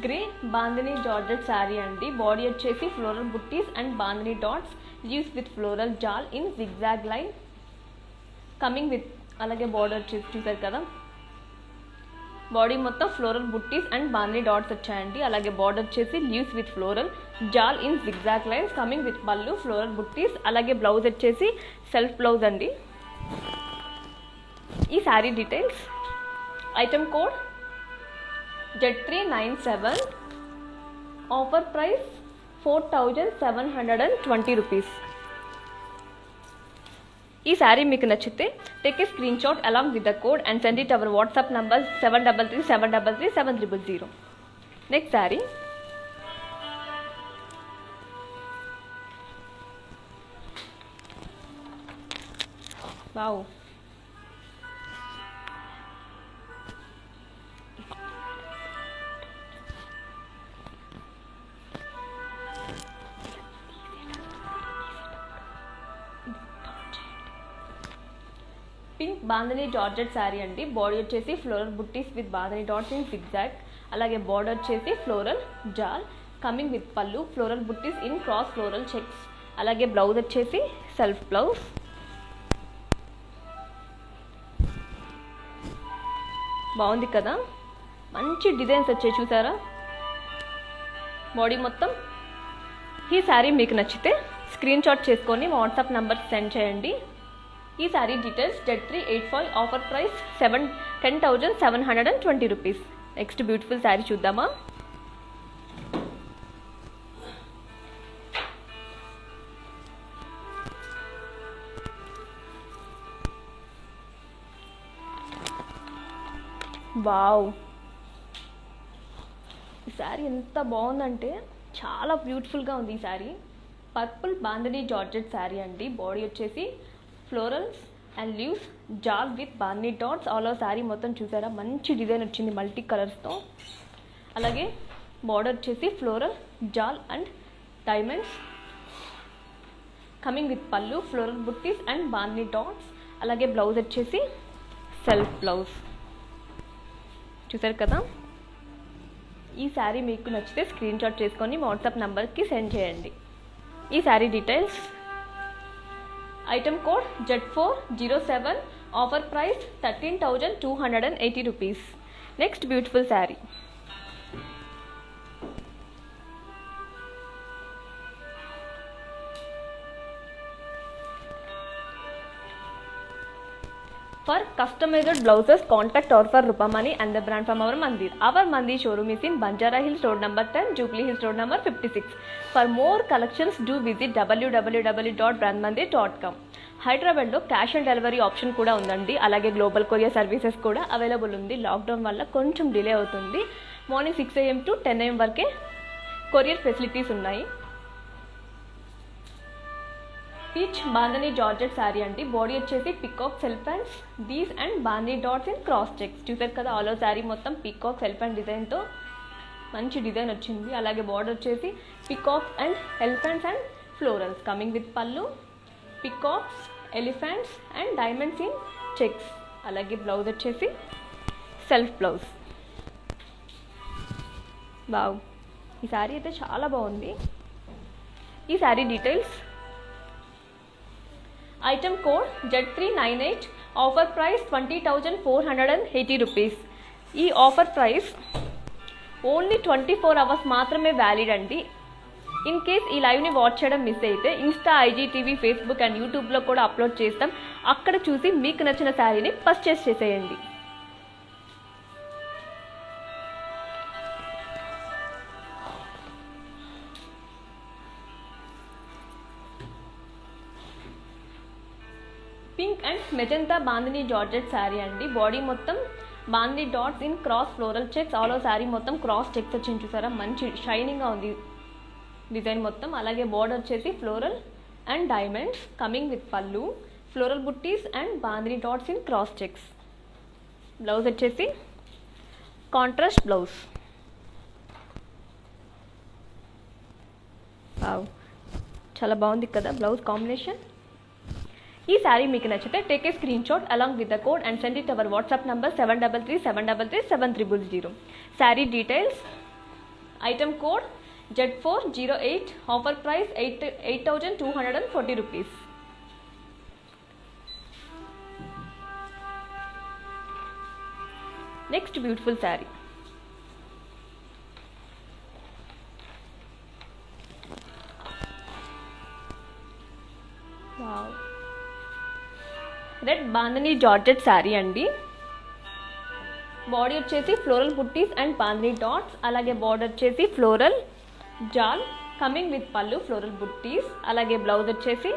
గ్రే బాందిని జార్జెట్ శారీ అండి. బాడీ వచ్చేసి floral buttis and bandhani dots leaves with floral jaal in zigzag line coming with, అలాగే border వచ్చేసి చూసారు కదా. బాడీ మొత్తం floral buttis and bandhani dots వచ్చాయండి, అలాగే బార్డర్ వచ్చేసి leaves with floral jaal in zigzag lines coming with pallu floral buttis. అలాగే బ్లౌజ్ వచ్చేసి సెల్ఫ్ బ్లౌజ్ అండి. ఈ sari details. Item code Z397, offer price 4,720 rupees. ఈ శారీ మీకు నచ్చితే take a screen shot along with the code and send it our WhatsApp number 733-733-7000. Next sari. Wow, pink bandhani georgette sari అండి. Body వచ్చేసి floral buttis with bandhani dots in zigzag, అలాగే border వచ్చేసి floral jaal coming with pallu floral buttis in cross floral checks. అలాగే blouse వచ్చేసి self blouse. బాగుంది కదా, మంచి designs వచ్చాయి చూసారా. బాడీ మొత్తం. ఈ శారీ మీకు నచ్చితే స్క్రీన్ షాట్ చేసుకొని వాట్సాప్ నంబర్ సెండ్ చేయండి. ఈ sari details. Z385, offer price 10,720 rupees. Next beautiful sari చూద్దామా. వావ్, ఈ శారీ ఎంత బాగుందంటే చాలా బ్యూటిఫుల్గా ఉంది ఈ శారీ. పర్పుల్ బాందిని జార్జెట్ శారీ అండి. బాడీ వచ్చేసి florals and leaves jaal with bandhani dots. All over sari మొత్తం చూసారా, మంచి డిజైన్ వచ్చింది మల్టీ కలర్స్తో. అలాగే బార్డర్ వచ్చేసి floral jaal and diamonds coming with pallu floral buttis and bandhani dots. అలాగే బ్లౌజ్ వచ్చేసి సెల్ఫ్ బ్లౌజ్. చూసారు కదా. ఈ శారీ మీకు నచ్చితే స్క్రీన్ షాట్ చేసుకొని వాట్సాప్ నంబర్కి సెండ్ చేయండి. ఈ sari details. Item code Z407, offer price 13,280 rupees. Next beautiful sari. For customized blouses, contact or for Rupamani and the brand from our Mandir. Our Mandir showroom is in Banjara Hills Road number 10, Jubilee Hills Road number 56. For more collections, do visit www.brandmandir.com. హైదరాబాద్లో cash on delivery option కూడా ఉందండి. అలాగే global courier services కూడా available ఉంది. Lockdown వల్ల కొంచెం delay అవుతుంది. Morning 6 AM to 10 AM వరకే కొరియర్ ఫెసిలిటీస్ ఉన్నాయి. పీచ్ బాందని జార్జెట్ శారీ అండి. బాడీ వచ్చేసి peacock self hands, these and bandhani dots in cross checks. చూసారు కదా, ఆల్ ఓవర్ శారీ మొత్తం పికాక్ సెల్ఫ్ హ్యాండ్ డిజైన్తో మంచి డిజైన్ వచ్చింది. అలాగే బార్డర్ వచ్చేసి peacocks and elephants and florals coming with pallu, peacocks, elephants and diamonds in checks. అలాగే బ్లౌజ్ వచ్చేసి సెల్ఫ్ బ్లౌజ్. వావ్, ఈ శారీ అయితే చాలా బాగుంది. ఈ sari details. Item code Z398, offer price 20,480 rupees. ఈ ఆఫర్ ప్రైస్ ఓన్లీ 24 hours మాత్రమే వ్యాలిడ్ అండి. ఇన్ కేస్ ఈ లైవ్ని వాచ్ చేయడం మిస్ అయితే ఇన్స్టా, IGTV, ఫేస్బుక్ అండ్ యూట్యూబ్లో కూడా అప్లోడ్ చేస్తాం. అక్కడ చూసి మీకు నచ్చిన శారీని పర్చేస్ చేసేయండి. Pink and magenta bandhani georgette sari అండి. బాడీ మొత్తం bandhani dots in cross floral checks. All over sari మొత్తం క్రాస్ చెక్స్ వచ్చింది. చూసారా, మంచి షైనింగ్గా ఉంది డిజైన్ మొత్తం. అలాగే బార్డర్ వచ్చేసి floral and diamonds coming with pallu, floral buttis and bandhani dots in cross checks. Blouse వచ్చేసి కాంట్రాస్ట్ బ్లౌజ్. వావ్, చాలా బాగుంది కదా బ్లౌజ్ కాంబినేషన్. ఈ శారీ మీకు నచ్చితే take a screen shot along with the code and send it our WhatsApp number 7337337300. Sari details. Item code Z408, offer price 8,240 rupees. Next beautiful sari. Wow, red bandhani georgette sari అండి. Body వచ్చేసి floral buttis and bandhani dots. అలాగే border వచ్చేసి floral jaal coming with pallu, floral buttis. అలాగే blouse వచ్చేసి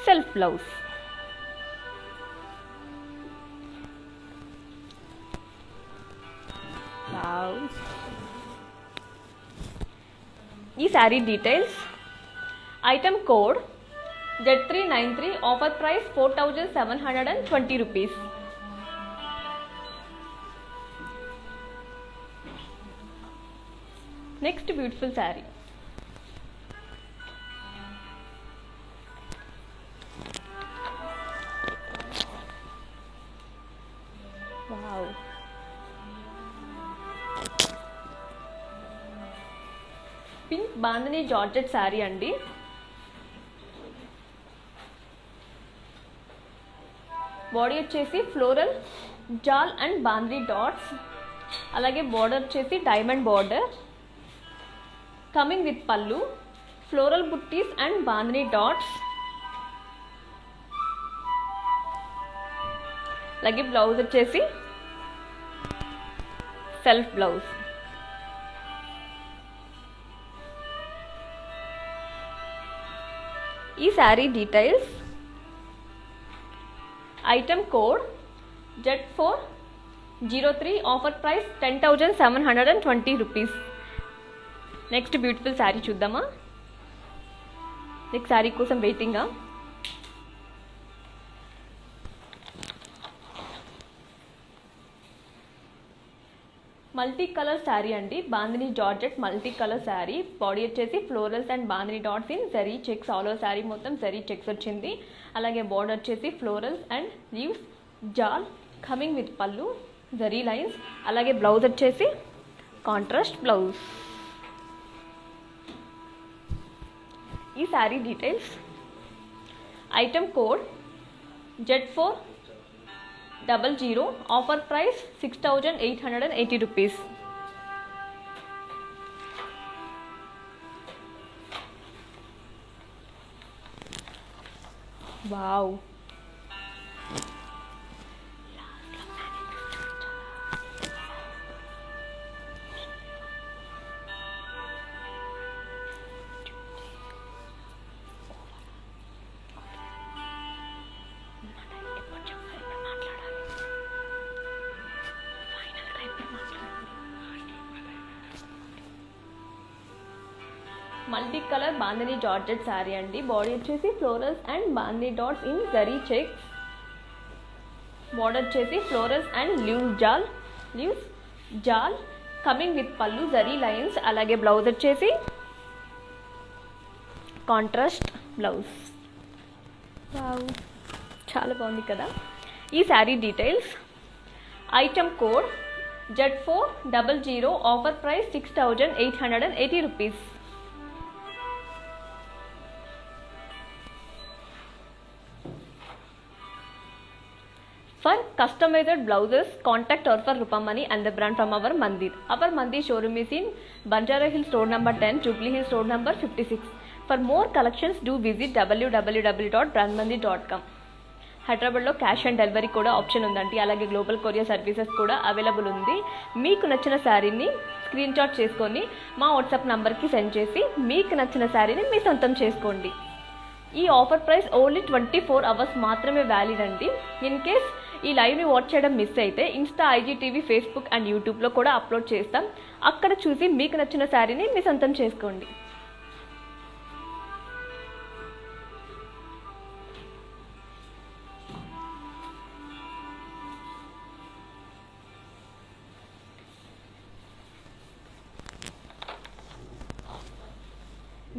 self blouse. ఈ sari details. Item code Z393, offer price 4,720 rupees. Next beautiful sari. Wow, pink bandhani georgette sari అండి. Body వచ్చేసి floral jaal and bandhani dots. అలాగే బార్డర్ వచ్చేసి diamond border coming with pallu, floral buttis and bandhani dots. అలాగే blouse వచ్చేసి self blouse. ఈ sari details. Item code Z403, offer price 10,720 rupees. Next beautiful sari చూద్దామా. Next sari కోసం వెయిటింగా. మల్టీ కలర్ శారీ అండి. Bandhani georgette multi colour sari. Body వచ్చేసి florals and bandhani dots in zari checks. All over sari మొత్తం zari checks వచ్చింది. అలాగే బార్డర్ వచ్చేసి florals and leaves jaal coming with pallu, zari lines. అలాగే బ్లౌజ్ వచ్చేసి కాంట్రాస్ట్ బ్లౌజ్. ఈ sari details. Item code Z400, offer price 6,880 rupees. Wow, multi colour bandhani georgette sari అండి. Body వచ్చేసి florals and bandhani dots in zari checks. Border వచ్చేసి florals and leaves jaal coming with pallu zari lines. అలాగే blouse వచ్చేసి contrast blouse. Wow, చాలా బాగుంది కదా. ఈ sari details. Item code Z400, offer price 6,880 rupees. For customized blouses, contact or for Rupamani and the brand from our Mandir. Our Mandir showroom is in Banjara Hills Road number 10, Jubilee Hills Road number 56. For more collections, do visit www.brandmandir.com. హైదరాబాద్లో cash on delivery కూడా option ఉందండి. అలాగే global courier services కూడా available ఉంది. మీకు నచ్చిన శారీని screen shot చేసుకొని మా వాట్సాప్ నంబర్కి సెండ్ చేసి మీకు నచ్చిన శారీని మీ సొంతం చేసుకోండి. ఈ ఆఫర్ ప్రైస్ ఓన్లీ 24 hours మాత్రమే వ్యాలిడ్ అండి. ఇన్ కేస్ ఈ లైవ్ని వాచ్ చేయడం మిస్ అయితే ఇన్స్టా, IGTV, ఫేస్బుక్ అండ్ యూట్యూబ్లో కూడా అప్లోడ్ చేస్తాం. అక్కడ చూసి మీకు నచ్చిన శారీని మీ సొంతం చేసుకోండి.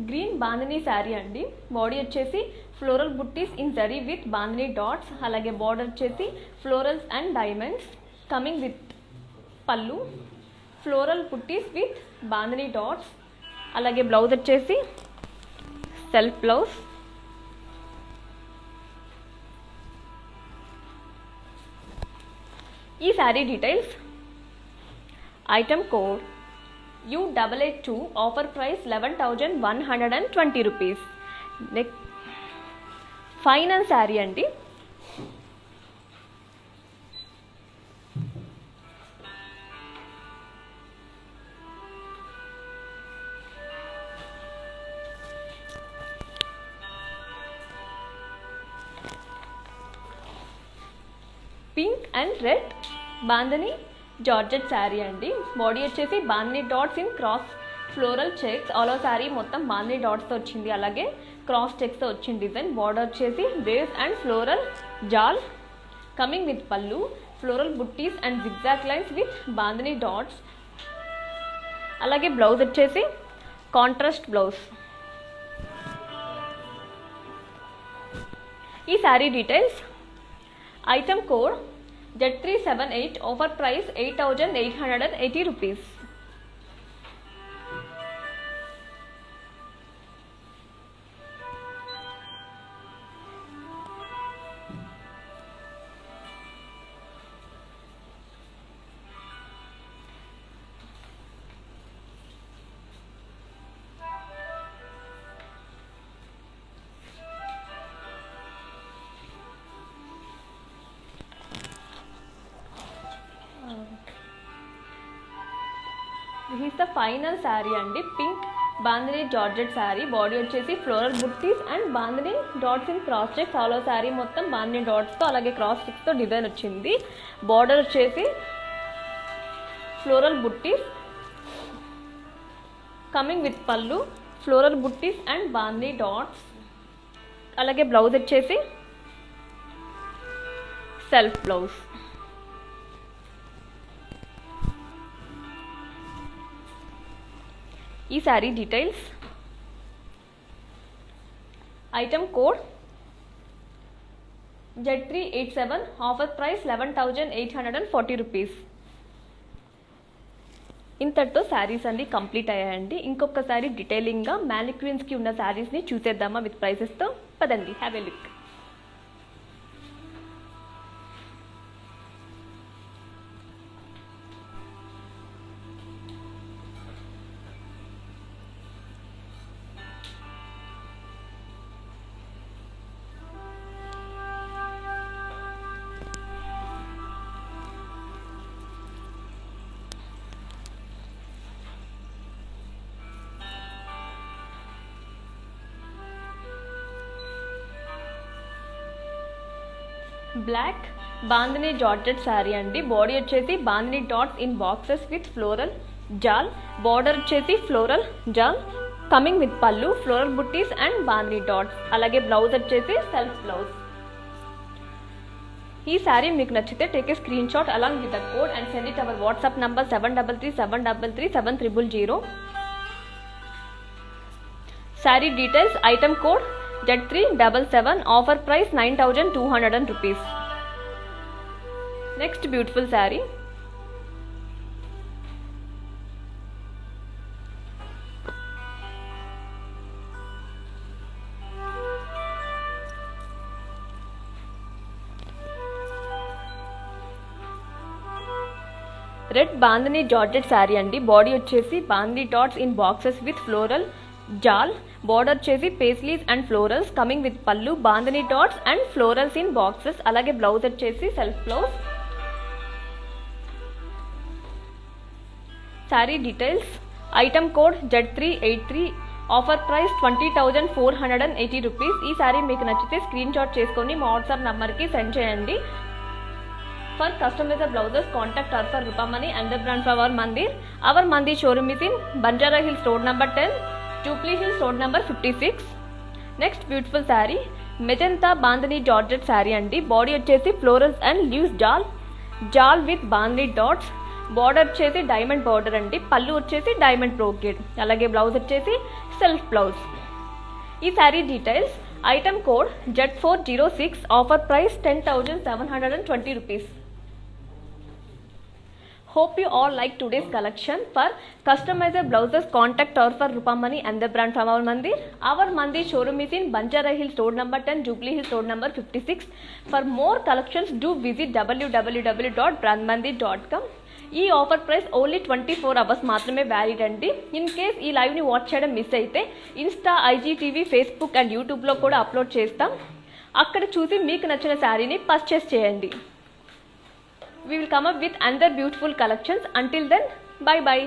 గ్రీన్ బాందిని శారీ అండి. బాడీ వచ్చేసి floral buttis in zari with bandhani dots. అలాగే బార్డర్ వచ్చేసి florals and diamonds coming with pallu, floral buttis with bandhani dots. అలాగే బ్లౌజ్ వచ్చేసి సెల్ఫ్ బ్లౌజ్. ఈ sari details. Item code U882, offer price 11,120 rupees. Next final sari అండి. Pink and red bandhani georgette sari అండి. Body వచ్చేసి bandhani dots in cross floral checks. All over sari మొత్తం బాందిని డాట్స్తో వచ్చింది. అలాగే క్రాస్ చెక్స్తో వచ్చింది డిజైన్. బార్డర్ వచ్చేసి waves and floral jaal coming with pallu, floral buttis and zigzag lines with bandhani dots. అలాగే బ్లౌజ్ వచ్చేసి కాంట్రాస్ట్ బ్లౌజ్. ఈ sari details. Item code Z378, offer price 8,880 rupees. This is the final sari అండి. Pink bandhani georgette sari. Body వచ్చేసి floral buttis and bandhani dots in cross checks. All over sari మొత్తం బాందిని డాట్స్తో అలాగే cross చెక్స్తో design వచ్చింది. బార్డర్ వచ్చేసి floral buttis coming with pallu, floral buttis and bandhani dots. అలాగే blouse వచ్చేసి సెల్ఫ్ బ్లౌజ్. ఈ sari details. Item code Z387, offer price 11,840 rupees. ఇంతటితో శారీస్ అన్ని కంప్లీట్ అయ్యాయండి. ఇంకొకసారి డీటెయిలింగ్గా మ్యానిక్విన్స్కి ఉన్న శారీస్ని చూసేద్దామా విత్ ప్రైసెస్తో? పదండి, have a look. Black bandhani georgette sari అండి. బాడీ వచ్చేసి bandhani dots in boxes with floral jaal. Border వచ్చేసి floral jaal coming with pallu, floral buttis and bandhani dots. అలాగే బ్లౌజ్ వచ్చేసి సెల్ఫ్ బ్లౌజ్. ఈ శారీ మీకు నచ్చితే take a screen shot along with the code and send it our WhatsApp number 7337337300. Sari details, item code Z377, offer price 9200 rupees. Next beautiful saree. Red bandhani georgette sari అండి. Body వచ్చేసి bandhani dots in boxes with floral jaal. Border వచ్చేసి paisleys and florals coming with pallu, bandhani dots and florals in boxes. అలాగే blouse వచ్చేసి self blouse. Sari details, item code Z383, offer price 20,480 rupees. ఈ శారీ మీకు నచ్చితే screen shot చేసుకొని మా వాట్సాప్ నంబర్కి సెండ్ చేయండి. For customized blouses, contact us for Rupamani and the brand for our Mandir. Our Mandir showroom is in Banjara Hills Road number 10, Jubilee Hills Road number 56. Next beautiful saree, Magenta Bandhani Georgette saree andi. Body వచ్చేసి florals and leaves జాల్ with bandhani dots. Border వచ్చేసి diamond border అండి. పళ్ళు వచ్చేసి diamond brocade. అలాగే blouse వచ్చేసి self blouse. ఈ sari details, item code Z406, offer price 10,720 rupees. Hope you all like today's collection. For customized blouses, contact us for Rupamani and the brand from our Mandir. Our Mandir showroom is in Banjara Hills Road number 10, Jubilee Hills Road number 56. For more collections, do visit www.brandmandir.com. ఈ offer price only 24 hours మాత్రమే valid అండి. In case ఈ లైవ్ని watch చేయడం miss అయితే Insta, IGTV, Facebook and యూట్యూబ్లో కూడా upload చేస్తాం. అక్కడ చూసి మీకు నచ్చిన శారీని పర్చేస్ చేయండి. We will come up with another beautiful collections. Until then, bye bye.